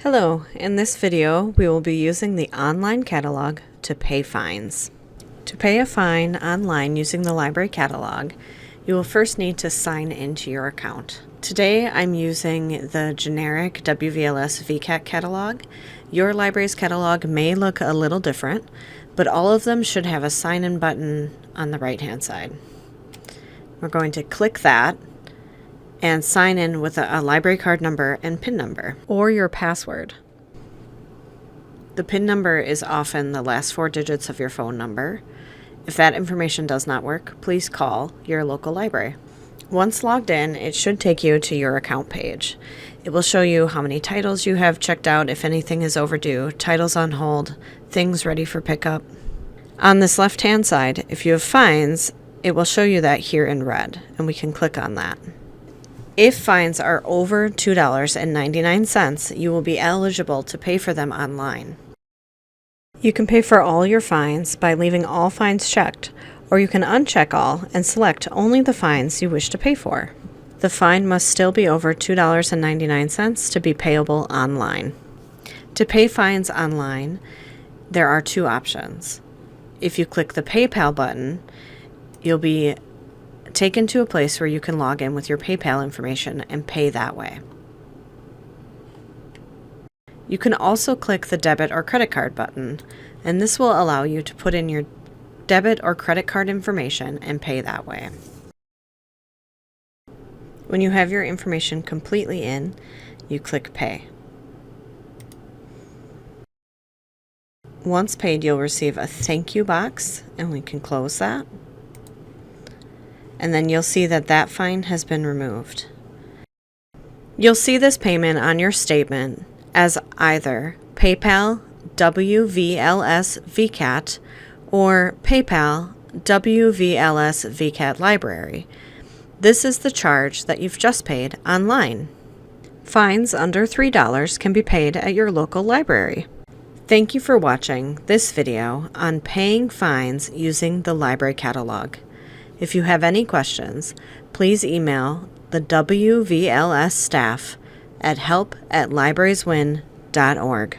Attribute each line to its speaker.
Speaker 1: Hello, in this video we will be using the online catalog to pay fines. To pay a fine online using the library catalog, you will first need to sign into your account. Today I'm using the generic WVLS VCAT catalog. Your library's catalog may look a little different, but all of them should have a sign-in button on the right-hand side. We're going to click that and sign in with a library card number and PIN number, or your password. The PIN number is often the last 4 digits of your phone number. If that information does not work, please call your local library. Once logged in, it should take you to your account page. It will show you how many titles you have checked out, if anything is overdue, titles on hold, things ready for pickup. On this left-hand side, if you have fines, it will show you that here in red, and we can click on that. If fines are over $2.99, you will be eligible to pay for them online. You can pay for all your fines by leaving all fines checked, or you can uncheck all and select only the fines you wish to pay for. The fine must still be over $2.99 to be payable online. To pay fines online, there are 2 options. If you click the PayPal button, you'll be taken to a place where you can log in with your PayPal information and pay that way. You can also click the debit or credit card button, and this will allow you to put in your debit or credit card information and pay that way. When you have your information completely in, you click Pay. Once paid, you'll receive a thank you box, and we can close that. And then you'll see that that fine has been removed. You'll see this payment on your statement as either PayPal WVLS VCAT or PayPal WVLS VCAT Library. This is the charge that you've just paid online. Fines under $3 can be paid at your local library. Thank you for watching this video on paying fines using the library catalog. If you have any questions, please email the WVLS staff at help@librarieswin.org.